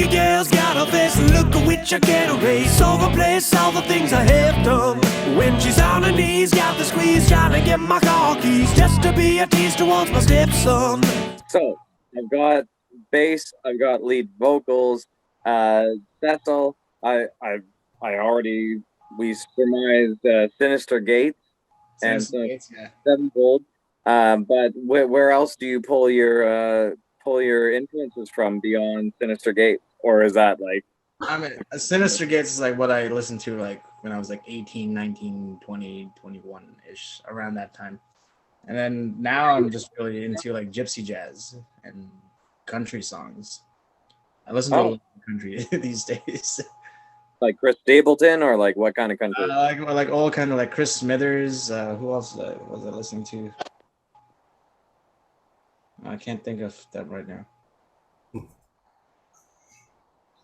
Freaky girl's got a face, look at which I can't erase. Overplace all the things I have done. When she's on her knees, got the squeeze, trying to get my car keys, just to be a tease towards my stepson. So I've got bass, I've got lead vocals, Cecil. I already we surmised Sinister Gates and Sinister Gates, yeah. Sevenfold. But where else do you pull your influences from beyond Sinister Gates, or is that like? I mean, Sinister Gates is like what I listened to like when I was like 18, 19, 20, 21-ish, around that time. And then now I'm just really into like gypsy jazz and country songs. I listen to a lot of country these days. Like Chris Stapleton, or like what kind of country? Like all kind of like Chris Smithers. Who else was I listening to? I can't think of that right now.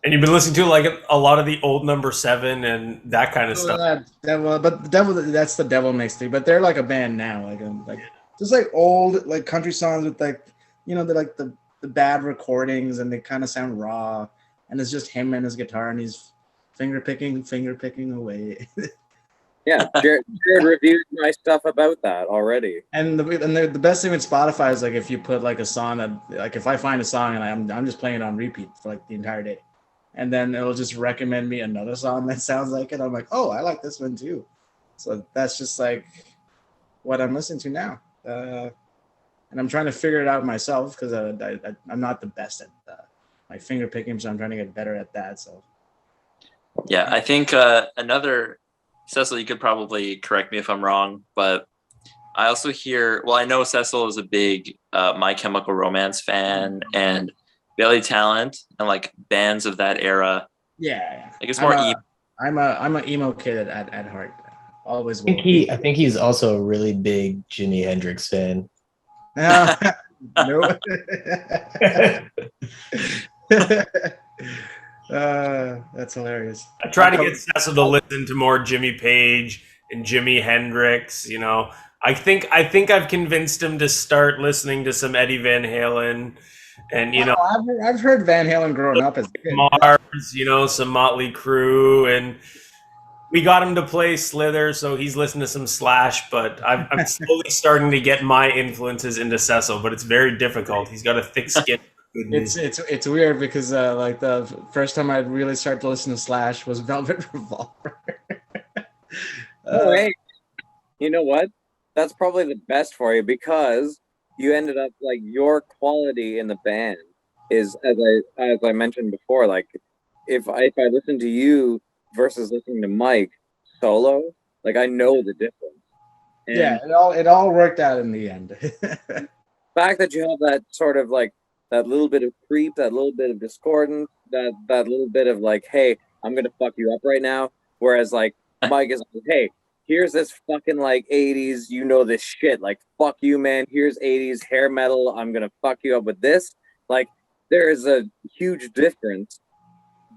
And you've been listening to like a lot of the old Number 7 and that kind of stuff. But the Devil, that's the Devil Makes Three. But they're like a band now, like just like old like country songs with like, you know, they're like the bad recordings and they kind of sound raw, and it's just him and his guitar and he's finger picking away. Yeah, Jared reviewed my stuff about that already. And the best thing with Spotify is like if you put like a song that, like if I find a song and I'm just playing it on repeat for like the entire day, and then it'll just recommend me another song that sounds like it. I'm like, oh, I like this one too. So that's just like what I'm listening to now, and I'm trying to figure it out myself because I'm not the best at my finger picking, so I'm trying to get better at that. So yeah, I think another. Cecil, you could probably correct me if I'm wrong, but I also hear, well, I know Cecil is a big My Chemical Romance fan and Billy Talent and like bands of that era. Yeah. Like it's more emo. I'm a emo kid at heart. Always will. I think he's also a really big Jimi Hendrix fan. No. That's hilarious. I try to get Cecil to listen to more Jimmy Page and Jimi Hendrix. You know, I think I've convinced him to start listening to some Eddie Van Halen, and you know, I've heard Van Halen growing up as a kid. Mars. You know, some Motley Crue, and we got him to play Slither, so he's listening to some Slash. But I'm slowly starting to get my influences into Cecil, but it's very difficult. He's got a thick skin. It's weird because like the first time I really started to listen to Slash was Velvet Revolver. Hey, you know what? That's probably the best for you because you ended up like your quality in the band is as I mentioned before. Like if I listen to you versus listening to Mike solo, like I know the difference. And yeah, it all worked out in the end. The fact that you have that sort of like that little bit of creep, that little bit of discordance, that little bit of like, hey, I'm gonna fuck you up right now. Whereas like Mike is like, hey, here's this fucking like 80s, you know this shit. Like, fuck you, man. Here's 80s hair metal. I'm gonna fuck you up with this. Like, there is a huge difference,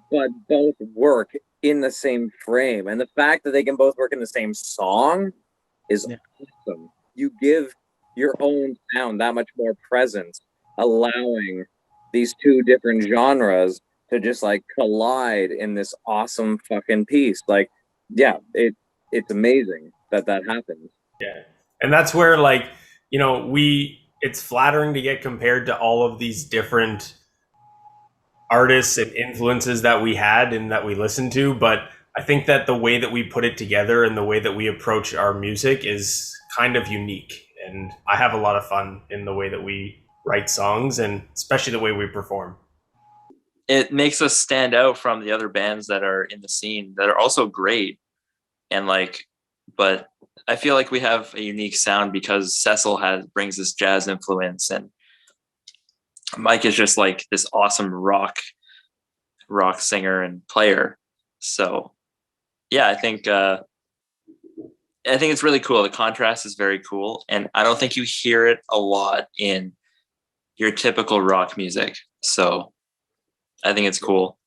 but both work in the same frame. And the fact that they can both work in the same song is awesome. You give your own sound that much more presence, allowing these two different genres to just like collide in this awesome fucking piece. Like, yeah, it's amazing that happens. Yeah. And that's where like, you know, it's flattering to get compared to all of these different artists and influences that we had and that we listened to. But I think that the way that we put it together and the way that we approach our music is kind of unique. And I have a lot of fun in the way that we write songs and especially the way we perform. It makes us stand out from the other bands that are in the scene that are also great. And like, but I feel like we have a unique sound because Cecil brings this jazz influence and Mike is just like this awesome rock singer and player. So yeah, I think it's really cool. The contrast is very cool. And I don't think you hear it a lot in your typical rock music. So I think it's cool.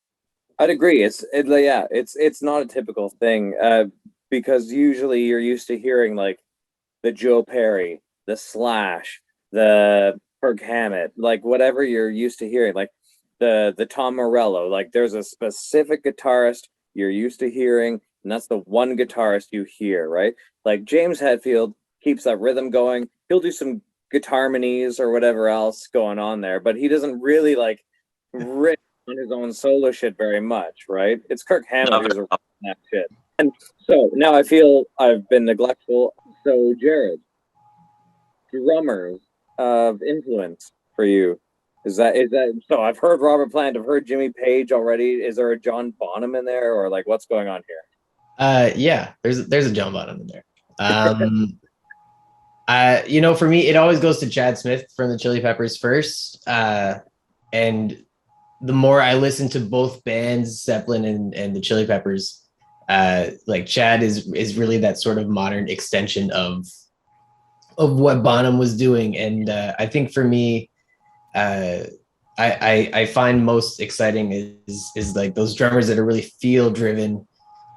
I'd agree. It's not a typical thing because usually you're used to hearing like the Joe Perry, the Slash, the Kirk Hammett, like whatever you're used to hearing. Like the Tom Morello. Like there's a specific guitarist you're used to hearing, and that's the one guitarist you hear, right? Like James Hetfield keeps that rhythm going. He'll do some guitar harmonies or whatever else going on there, but he doesn't really like riff on his own solo shit very much, right? It's Kirk Hammett who's a that shit. And so now I feel I've been neglectful. So Jared, drummers of influence for you. Is that so? I've heard Robert Plant, I've heard Jimmy Page already. Is there a John Bonham in there, or like what's going on here? Yeah, there's a John Bonham in there. For me, it always goes to Chad Smith from the Chili Peppers first. And the more I listen to both bands, Zeppelin and the Chili Peppers, like Chad is really that sort of modern extension of what Bonham was doing. And I think for me, I find most exciting is like those drummers that are really feel driven,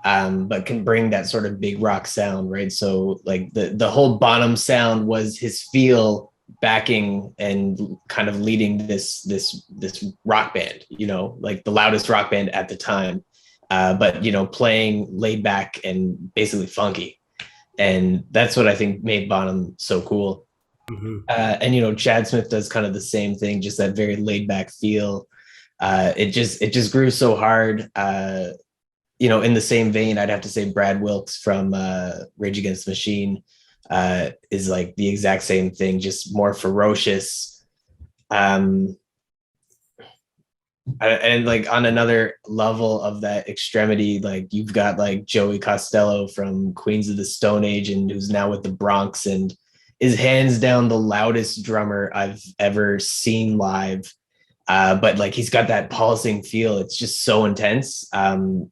but can bring that sort of big rock sound, right? So like the whole Bonham sound was his feel backing and kind of leading this rock band, like the loudest rock band at the time, but playing laid back and basically funky. And that's what I think made Bonham so cool. Mm-hmm. And Chad Smith does kind of the same thing, just that very laid back feel. It just grew so hard. In the same vein, I'd have to say Brad Wilkes from Rage Against the Machine is like the exact same thing, just more ferocious. And like on another level of that extremity, like you've got like Joey Costello from Queens of the Stone Age, and who's now with the Bronx, and is hands down the loudest drummer I've ever seen live. But like he's got that pulsing feel. It's just so intense. Field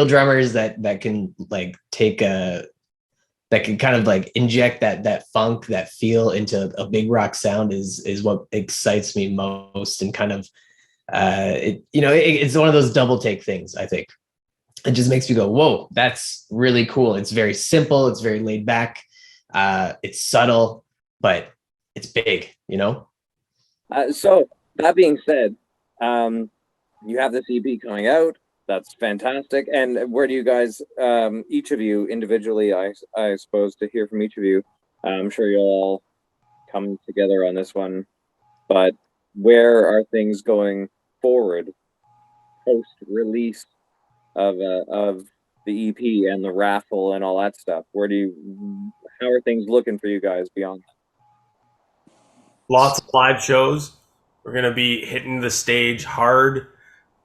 drummers that can like that can kind of like inject that funk, that feel into a big rock sound is what excites me most. And kind of it's one of those double take things. I think it just makes me go, whoa, that's really cool. It's very simple, it's very laid back, it's subtle, but it's big. So that being said, you have this EP coming out. That's fantastic. And where do you guys, each of you individually, I suppose, to hear from each of you, I'm sure you'll all come together on this one, but where are things going forward post-release of the EP and the raffle and all that stuff? How are things looking for you guys beyond that? Lots of live shows. We're going to be hitting the stage hard,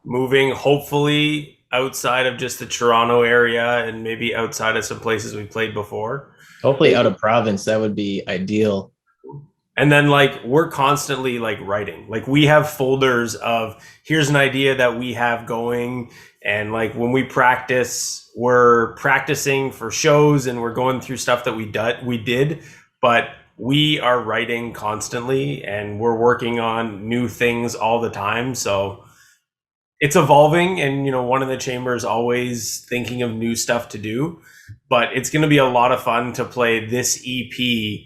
moving hopefully outside of just the Toronto area and maybe outside of some places we played before. Hopefully out of province, that would be ideal. And then like we're constantly like writing. Like we have folders of here's an idea that we have going, and like when we practice, we're practicing for shows and we're going through stuff that we did, but we are writing constantly and we're working on new things all the time. So it's evolving, and one in the chamber is always thinking of new stuff to do, but it's going to be a lot of fun to play this EP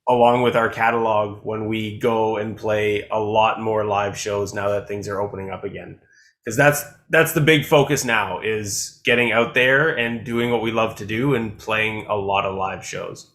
along with our catalog when we go and play a lot more live shows now that things are opening up again. Because that's the big focus now, is getting out there and doing what we love to do and playing a lot of live shows.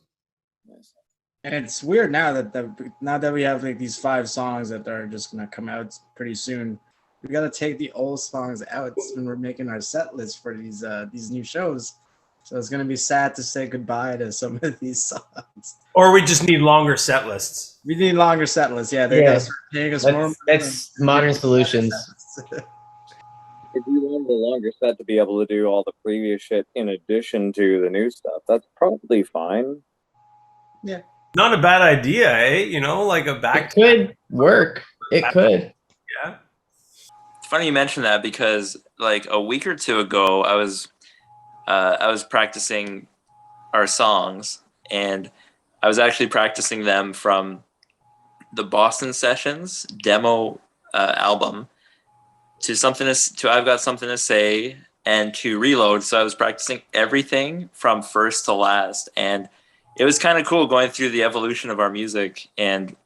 And it's weird now that we have like these 5 songs that are just gonna come out pretty soon. We got to take the old songs out when we're making our set list for these new shows. So it's going to be sad to say goodbye to some of these songs. Or we just need longer set lists. We need longer set lists. Yeah, they're going to start paying us more. That's modern solutions. If you want the longer set to be able to do all the previous shit in addition to the new stuff, that's probably fine. Yeah. Not a bad idea, eh? Like a back. It could work. It could. Yeah. Funny you mention that, because like a week or two ago I was practicing our songs, and I was actually practicing them from the Boston Sessions demo album to I've Got Something to Say and to Reload. So I was practicing everything from first to last, and it was kind of cool going through the evolution of our music and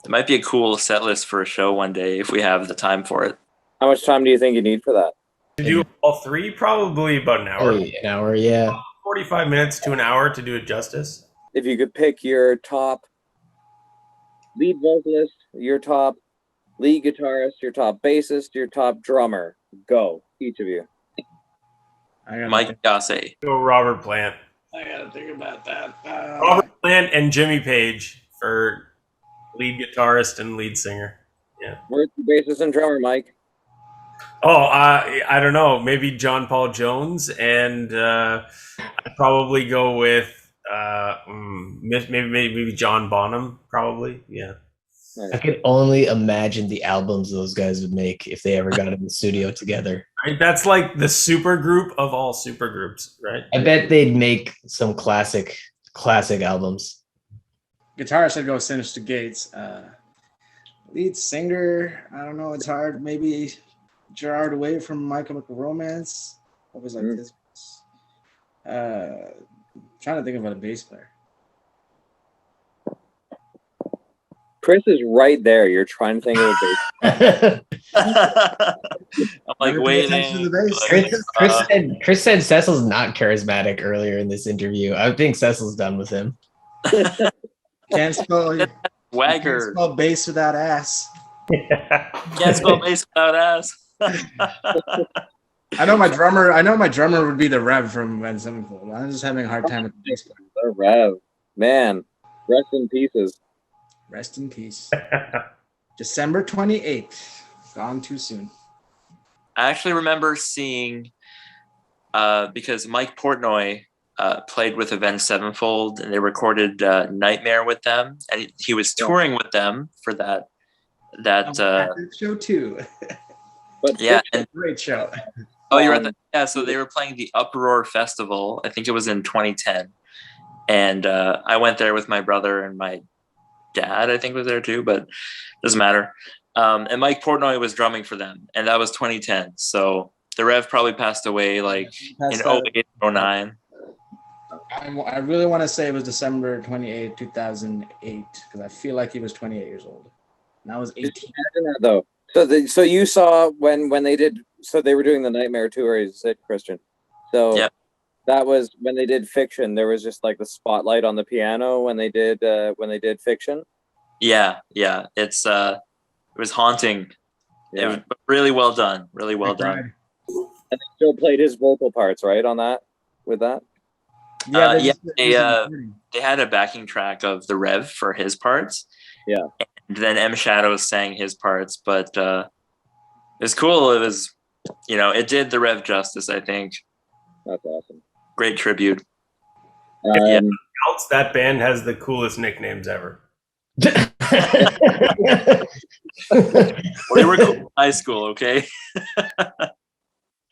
It might be a cool set list for a show one day if we have the time for it. How much time do you think you need for that? To do all three, probably about an hour. An hour, yeah. 45 minutes to an hour to do it justice. If you could pick your top lead vocalist, your top lead guitarist, your top bassist, your top drummer, go, each of you. Mike Gasse. Go Robert Plant. I gotta think about that. Robert Plant and Jimmy Page for lead guitarist and lead singer. Yeah. Where's the bassist and drummer, Mike? Oh, I don't know. Maybe John Paul Jones, and I'd probably go with maybe John Bonham. Probably, yeah. I could only imagine the albums those guys would make if they ever got in the studio together. Right? That's like the super group of all super groups, right? I bet they'd make some classic albums. Guitarist, I'd go Sinister Gates. Lead singer, I don't know. It's hard. Maybe Gerard Way from My Chemical Romance. Always like this. Trying to think about a bass player. Chris is right there. You're trying to think of a bass. I'm like Never pay waiting. attention to the bass. Chris said Cecil's not charismatic earlier in this interview. I think Cecil's done with him. Can't spell Wagger. bass without ass. Can't spell bass without ass. I know my drummer would be the Rev from Van Sevenfold. I'm just having a hard time with the bass player. The Rev. Man, rest in pieces. Rest in peace. December 28th. Gone too soon. I actually remember seeing because Mike Portnoy played with Avenged Sevenfold and they recorded Nightmare with them, and he was touring with them for that show too. But yeah, and Great show. oh, you're at the so they were playing the Uproar Festival. I think it was in 2010, and I went there with my brother and my dad. I think was there too, but doesn't matter. And Mike Portnoy was drumming for them, and that was 2010. So the Rev probably passed away like in 08, 09. I really want to say it was December 28th, 2008, because I feel like he was 28 years old. And I was 18. Though, so you saw when they did. So they were doing the Nightmare tour. You said, Christian. So Yep. that was when they did Fiction. There was just like the spotlight on the piano when they did Fiction. Yeah. It was haunting. Yeah. It was really well done. Really well done. And they still played his vocal parts, right? On that, with that. They had a backing track of the Rev for his parts. Yeah. And then M Shadows sang his parts, but it was cool. It was, it did the Rev justice, I think. That's awesome. Great tribute. Yeah. That band has the coolest nicknames ever. We were cool in high school, okay?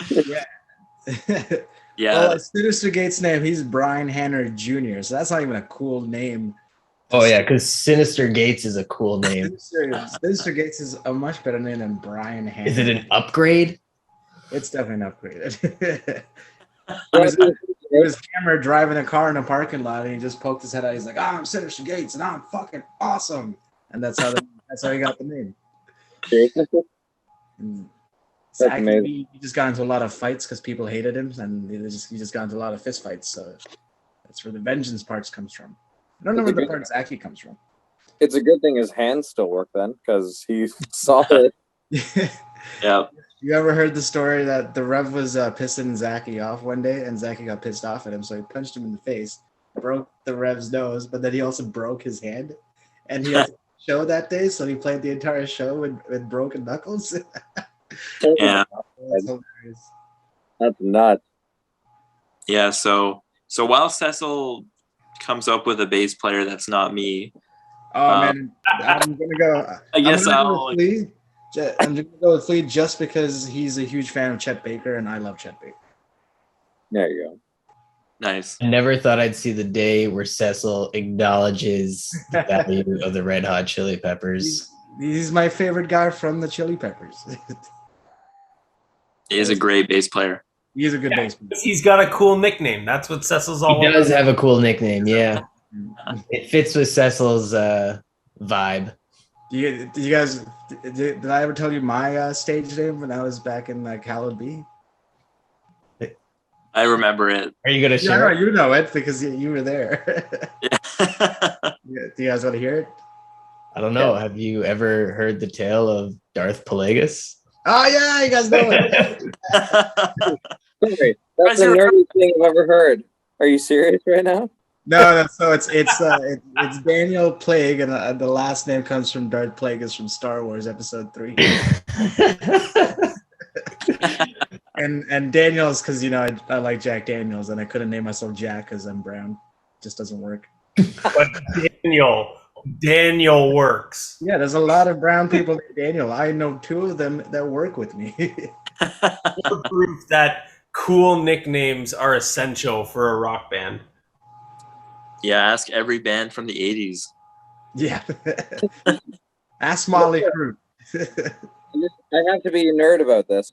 Yeah. Yeah. Well, Sinister Gates' name, he's Brian Hanner Jr., so that's not even a cool name. Oh yeah, because Sinister Gates is a cool name. Sinister Gates is a much better name than Brian Hanner. Is it an upgrade? It's definitely an upgrade. He was hammered driving a car in a parking lot, and he just poked his head out. He's like, I'm Sinister Gates, and I'm fucking awesome. And that's how he got the name. That's amazing. He just got into a lot of fights because people hated him, and he just got into a lot of fist fights. So that's where the vengeance parts comes from. I don't know where the part Zaki comes from. It's a good thing his hands still work then, because he saw it. Yeah. You ever heard the story that the Rev was pissing Zaki off one day, and Zaki got pissed off at him, so he punched him in the face, broke the Rev's nose, but then he also broke his hand, and he had a show that day, so he played the entire show with broken knuckles. Yeah. That's hilarious. That's nuts. Yeah. So while Cecil comes up with a bass player that's not me, Oh man, I'm gonna go. I guess I'm gonna go with Flea just because he's a huge fan of Chet Baker, and I love Chet Baker. There you go. Nice. I never thought I'd see the day where Cecil acknowledges the value of the Red Hot Chili Peppers. He's my favorite guy from the Chili Peppers. He is a great bass player. He's a good bass player. He's got a cool nickname. That's what Cecil's all He about. does have a cool nickname, yeah. It fits with Cecil's vibe. Do you guys? Did I ever tell you my stage name when I was back in like Hallowed Be? I remember it. Are you gonna Yeah, I share? know you know it because you were there. Yeah. Yeah, do you guys want to hear it? I don't know. Have you ever heard the tale of Darth Plagueis? Oh yeah, you guys know it. Sorry, that's the nerdiest thing I've ever heard. Are you serious right now? No, so it's Daniel Plague, and the last name comes from Darth Plagueis from Star Wars Episode 3. And Daniel's because I like Jack Daniels, and I couldn't name myself Jack because I'm brown. Just doesn't work. But Daniel works. Yeah, there's a lot of brown people named Daniel. I know 2 of them that work with me. More proof that cool nicknames are essential for a rock band. Yeah, ask every band from the 80s. Yeah. Ask Molly Crew. I have to be a nerd about this.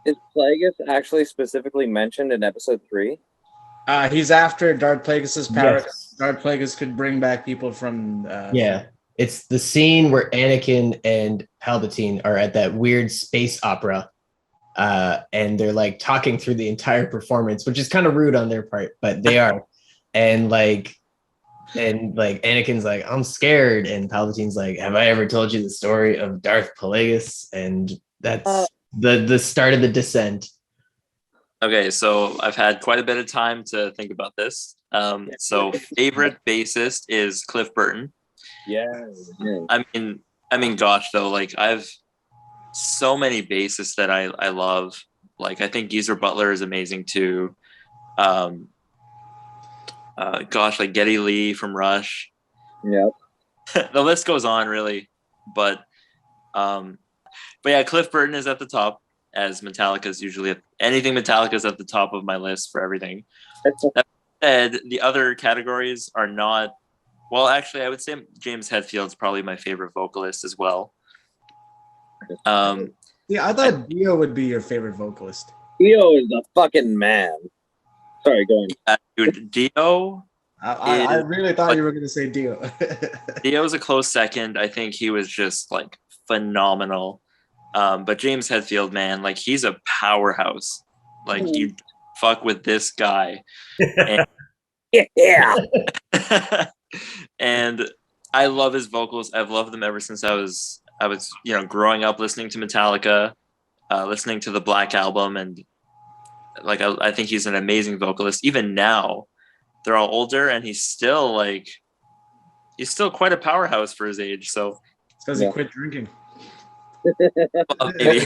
Is Plagueis actually specifically mentioned in episode 3? He's after Darth Plagueis' power. Yes. Darth Plagueis could bring back people from. Yeah. It's the scene where Anakin and Palpatine are at that weird space opera. And they're like talking through the entire performance, which is kind of rude on their part, but they are. And Anakin's like, I'm scared. And Palpatine's like, have I ever told you the story of Darth Plagueis? And that's the start of the descent. Okay, so I've had quite a bit of time to think about this. So favorite bassist is Cliff Burton. Yeah. I mean, gosh, though, like I've so many bassists that I love. Like I think Geezer Butler is amazing too. Like Geddy Lee from Rush. Yep. The list goes on really, but yeah, Cliff Burton is at the top, as Metallica's usually anything Metallica's at the top of my list for everything. That said, the other categories are not. Well, actually, I would say James Hetfield's probably my favorite vocalist as well. Yeah, I thought Dio would be your favorite vocalist. Dio is a fucking man. Sorry, go on. Dude, Dio. I really thought you were going to say Dio. Dio's a close second. I think he was just like phenomenal. But James Hetfield, man, like he's a powerhouse. Like you fuck with this guy. And, Yeah. and I love his vocals. I've loved them ever since I was growing up listening to Metallica, listening to the Black Album, and like I think he's an amazing vocalist. Even now, they're all older, and he's still quite a powerhouse for his age. So It's because he quit drinking. well, maybe.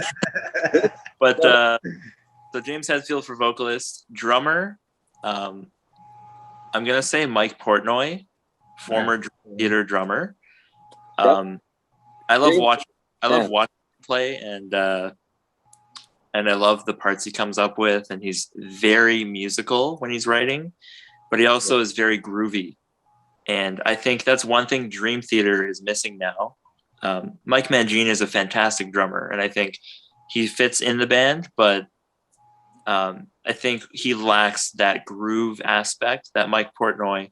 But so James Hetfield for vocalist. Drummer, I'm gonna say Mike Portnoy, former Dream Theater drummer. I love watching him play, and I love the parts he comes up with, and he's very musical when he's writing, but he also is very groovy. And I think that's one thing Dream Theater is missing now. Mike Mangina is a fantastic drummer, and I think he fits in the band, but I think he lacks that groove aspect that Mike Portnoy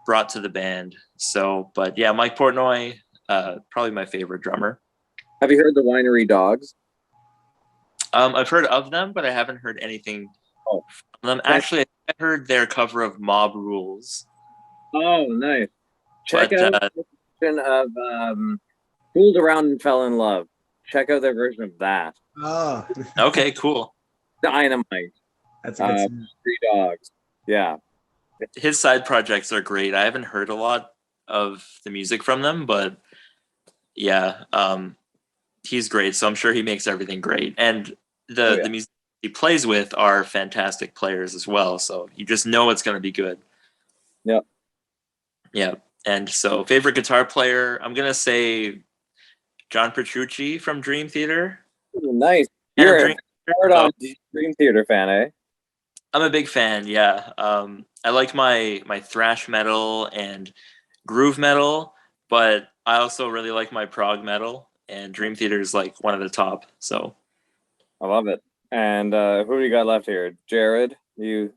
brought to the band. So, but yeah, Mike Portnoy, probably my favorite drummer. Have you heard the Winery Dogs? I've heard of them, but I haven't heard anything from them. Actually, I heard their cover of Mob Rules. Oh, nice. Check out the version of Fooled Around and Fell in Love. Check out their version of that. Oh. Okay, cool. Dynamite. That's a good song. Three Dogs. Yeah. His side projects are great. I haven't heard a lot of the music from them, but yeah, he's great. So I'm sure he makes everything great. And the music he plays with are fantastic players as well. So you just know it's going to be good. Yep. Yeah. And so favorite guitar player, I'm going to say John Petrucci from Dream Theater. Ooh, nice. You're a hard-on Dream Theater fan, eh? I'm a big fan, yeah. I like my thrash metal and groove metal, but I also really like my prog metal, and Dream Theater is like one of the top. So I love it. And who do you got left here? Jared, you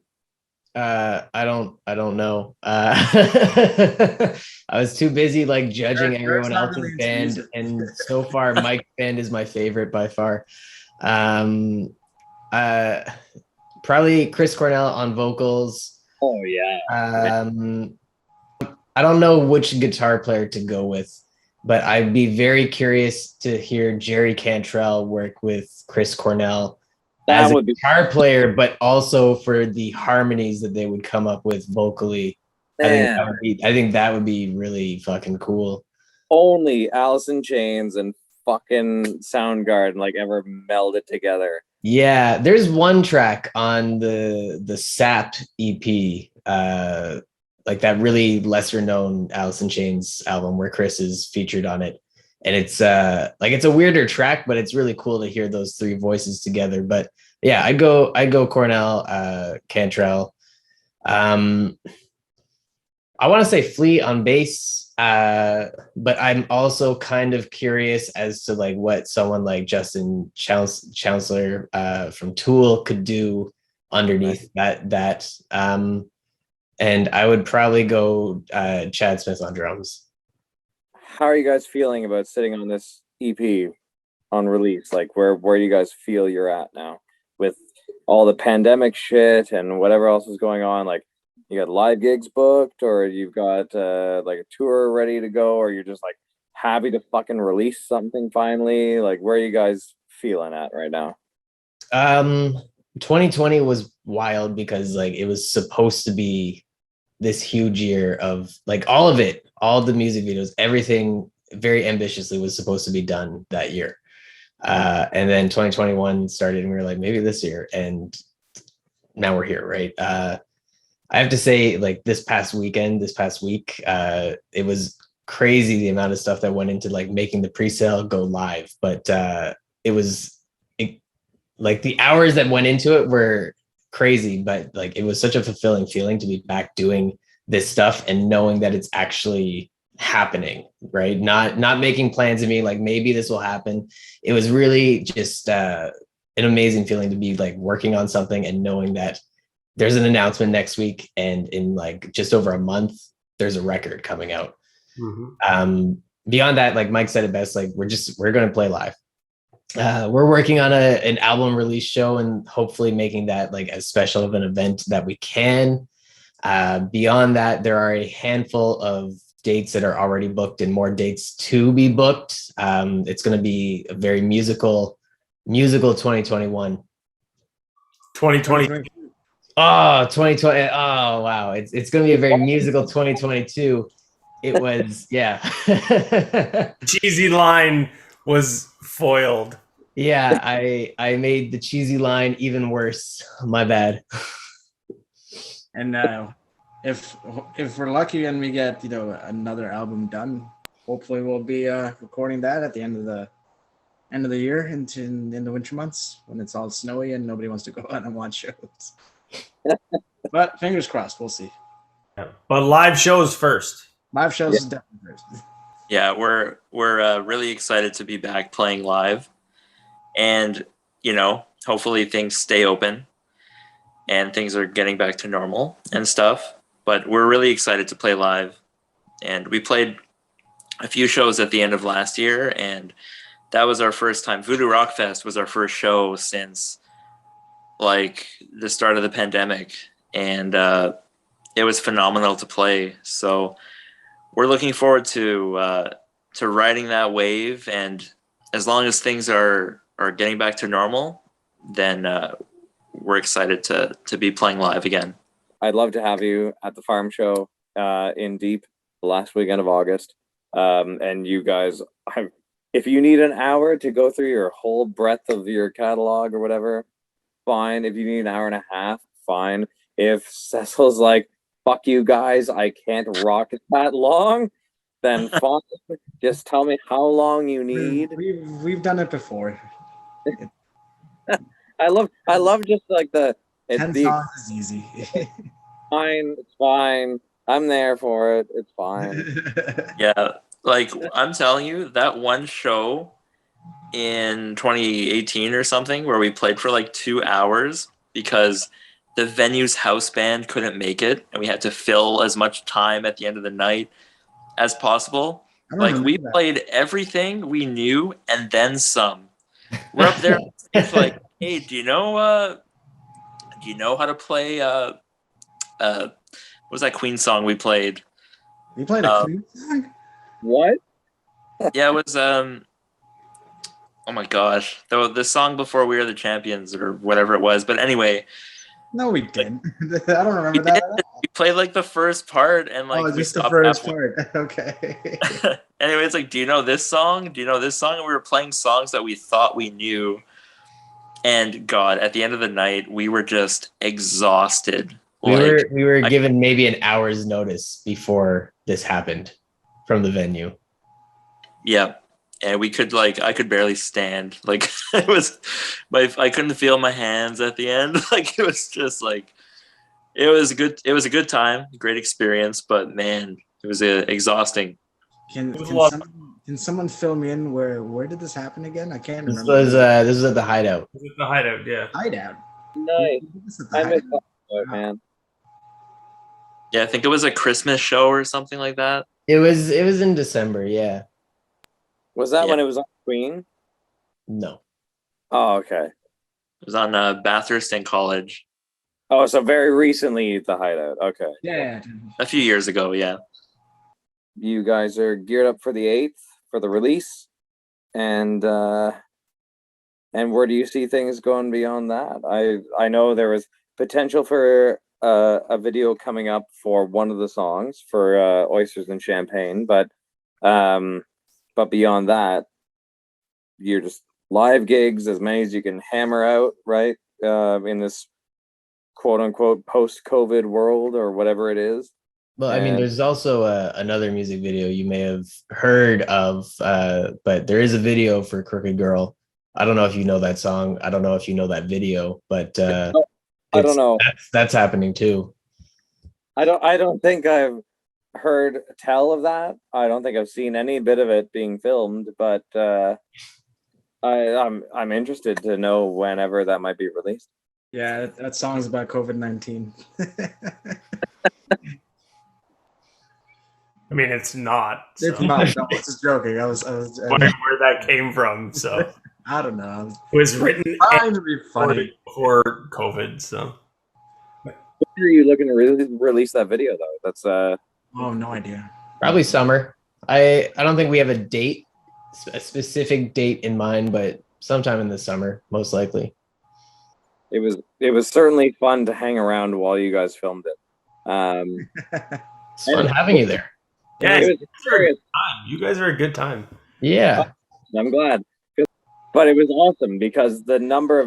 I don't know. I was too busy like judging Eric's everyone not else's really into band, music. and so far, Mike's band is my favorite by far. Um, uh, Probably Chris Cornell on vocals. Oh yeah. Um, I don't know which guitar player to go with, but I'd be very curious to hear Jerry Cantrell work with Chris Cornell as That a would be guitar player, but also for the harmonies that they would come up with vocally. man. I think that would be really fucking cool. Only Alice in Chains and fucking Soundgarden like ever melded together. Yeah, there's one track on the Sap EP, like that really lesser known Alice in Chains album where Chris is featured on it. And it's like it's a weirder track, but it's really cool to hear those three voices together. But yeah, I'd go Cornell, Cantrell. Um, I want to say Flea on bass, but I'm also kind of curious as to like what someone like Justin Chancellor from Tool could do underneath that. And I would probably go Chad Smith on drums. How are you guys feeling about sitting on this EP on release? Like where do you guys feel you're at now with all the pandemic shit and whatever else is going on? Like you got live gigs booked, or you've got like a tour ready to go, or you're just like happy to fucking release something finally? Like where are you guys feeling at right now? 2020 was wild because like it was supposed to be this huge year of like all of it, all the music videos, everything very ambitiously was supposed to be done that year. And then 2021 started and we were like, maybe this year. And now we're here, right? I have to say, like this past week, it was crazy the amount of stuff that went into like making the pre-sale go live. But it was like the hours that went into it were crazy, but like it was such a fulfilling feeling to be back doing this stuff and knowing that it's actually happening, right? Not making plans of me like maybe this will happen. It was really just an amazing feeling to be like working on something and knowing that there's an announcement next week and in like just over a month there's a record coming out. Beyond that, like Mike said it best, like we're going to play live. We're working on an album release show and hopefully making that like as special of an event that we can. Beyond that, there are a handful of dates that are already booked and more dates to be booked. It's going to be a very musical 2021. 2020. Oh, 2020. Oh, wow. It's going to be a very musical 2022. It was, yeah. Cheesy line was foiled. Yeah, I made the cheesy line even worse. My bad. And if we're lucky and we get another album done, hopefully we'll be recording that at the end of the year in the winter months when it's all snowy and nobody wants to go out and watch shows. But fingers crossed, we'll see. But live shows first. Live shows is definitely first. Yeah, we're really excited to be back playing live, and hopefully things stay open and things are getting back to normal and stuff. But we're really excited to play live, and we played a few shows at the end of last year, and that was our first time. Voodoo Rock Fest was our first show since like the start of the pandemic, and it was phenomenal to play. So we're looking forward to riding that wave, and as long as things are getting back to normal, then we're excited to be playing live again. I'd love to have you at the farm show in Deep the last weekend of August. And you guys, if you need an hour to go through your whole breadth of your catalog or whatever, fine. If you need an hour and a half, fine. If Cecil's like, fuck you guys, I can't rock it that long, then fine. Just tell me how long you need. We've done it before. I love just like 10 songs is easy. Fine, it's fine. I'm there for it. It's fine. Yeah, like I'm telling you, that one show in 2018 or something where we played for like 2 hours because the venue's house band couldn't make it, and we had to fill as much time at the end of the night as possible. I don't Like we remember that. played everything we knew and then some. We're up there. It's like, hey, do you know how to play? What was that Queen song we played? You played a Queen song? What? Yeah, it was oh my gosh, the song before We Are the Champions or whatever it was. But anyway, No, we didn't. I don't remember we that did. at all. We played like the first part and like Oh, we just the stopped first halfway. part. Okay. Anyway, it's like, do you know this song? Do you know this song? And we were playing songs that we thought we knew. And God, at the end of the night, we were just exhausted. We were given maybe an hour's notice before this happened from the venue. Yeah. And we could I could barely stand. Like I couldn't feel my hands at the end. Like it was just like it was a good time, great experience, but man, it was exhausting. Can someone fill me in where did this happen again? I can't This remember. was at the Hideout. Is it the Hideout? Yeah. Hideout. Nice. We did this at the I miss Hideout. that, man. Yeah, I think it was a Christmas show or something like that. It was in December, yeah. Was that Yeah. when it was on Queen? No. Oh, okay. It was on Bathurst and College Oh, so very recently the Hideout. Okay. Yeah. a few years ago. Yeah. You guys are geared up for the 8th for the release, and where do you see things going beyond that? I know there was potential for a video coming up for one of the songs for Oysters and Champagne, but beyond that, you're just live gigs, as many as you can hammer out, right? In this quote unquote post-COVID world or whatever it is. Well, I mean, there's also another music video you may have heard of, but there is a video for Crooked Girl. I don't know if you know that song. I don't know if you know that video, but I don't know. That's happening too. I don't think I've heard tell of that. I don't think I've seen any bit of it being filmed, but I'm interested to know whenever that might be released. Yeah, that song is about COVID-19. I mean, it's not. So. It's not. No, I was just joking. I was where that came from. So I don't know. it was written Trying to be funny. before COVID. So When are you looking to release that video though? That's Oh, no idea. Probably summer. I don't think we have a specific date in mind, but sometime in the summer, most likely. it was certainly fun to hang around while you guys filmed it. It's fun having you there. yeah, It was serious. you guys are a good time. Yeah. I'm glad, but it was awesome because the number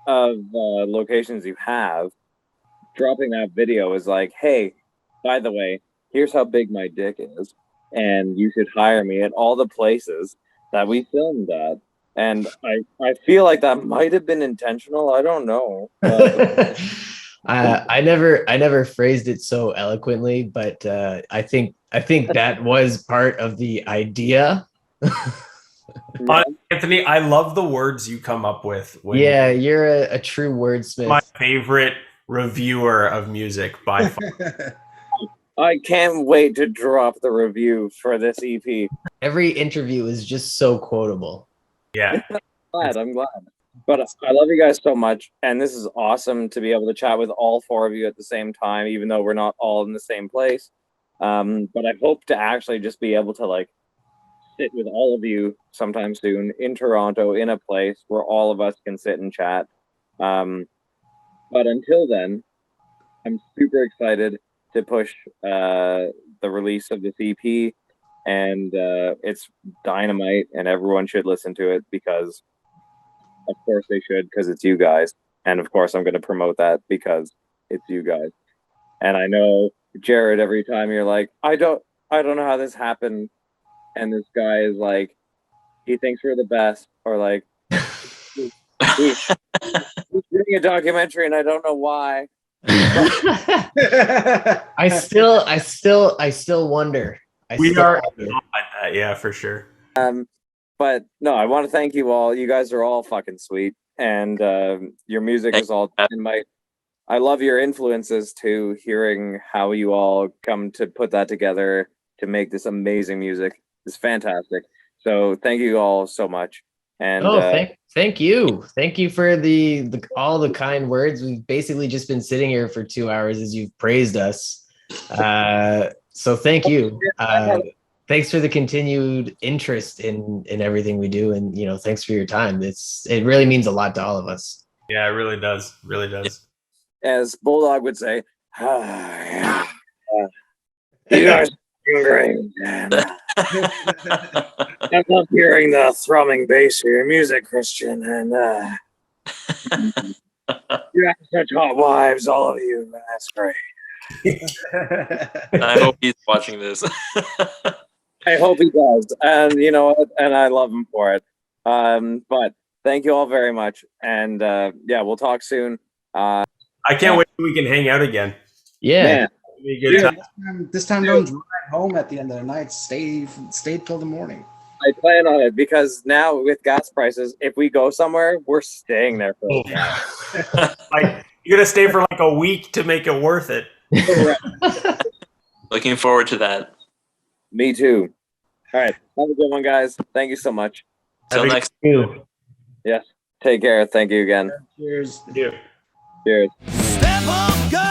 of locations you have. Dropping that video is like, hey, by the way, here's how big my dick is, and you should hire me at all the places that we filmed at. And I feel like that might have been intentional. I don't know. I never phrased it so eloquently, but I think that was part of the idea. Anthony, I love the words you come up with. Yeah, you're a true wordsmith. My favorite reviewer of music by far. I can't wait to drop the review for this EP. Every interview is just so quotable. Yeah. I'm glad. But I love you guys so much, and this is awesome to be able to chat with all four of you at the same time, even though we're not all in the same place. But I hope to actually just be able to sit with all of you sometime soon in Toronto in a place where all of us can sit and chat. But until then, I'm super excited to push the release of this EP, and it's dynamite, and everyone should listen to it because, of course, they should, because it's you guys, and of course, I'm going to promote that because it's you guys. And I know, Jared, every time you're like, I don't know how this happened, and this guy is like, he thinks we're the best, or like, he's doing a documentary, and I don't know why. I still wonder. We are like that, yeah, for sure. But no, I want to thank you all. You guys are all fucking sweet, and your music is all dynamite. I love your influences too, hearing how you all come to put that together to make this amazing music. It's fantastic. So thank you all so much. And thank you for the all the kind words. We've basically just been sitting here for 2 hours as you've praised us. So thank you. Thanks for the continued interest in everything we do, and thanks for your time. It really means a lot to all of us. Yeah, it really does. Really does. as Bulldog would say, you guys are great. And, I love hearing the thrumming bass of your music, Christian. And you have such hot wives, all of you. That's great. I hope he's watching this. I hope he does. And you know what? And I love him for it. But thank you all very much. And yeah, we'll talk soon. I can't wait till we can hang out again. Yeah. Man, It'll be a good time. This time don't drive home at the end of the night. Stay till the morning. I plan on it because now with gas prices, if we go somewhere, we're staying there for a while. Like, you're gonna stay for like a week to make it worth it. Looking forward to that. Me too. All right. Have a good one, guys. Thank you so much. Till Have a- next. Yes. Take care. Thank you again. Cheers. Yeah. Cheers. Step up, girl.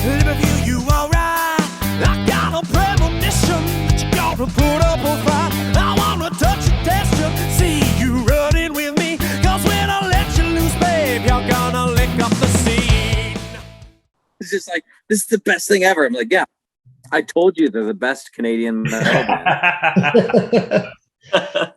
Let me feel you alright. I got a premonition that you're gonna put up a fight. I wanna touch you, test you, see you running with me. 'Cause when I let you loose, babe, you're gonna lick up the scene. It's just like, this is the best thing ever. I'm like, yeah, I told you they're the best Canadian metal band.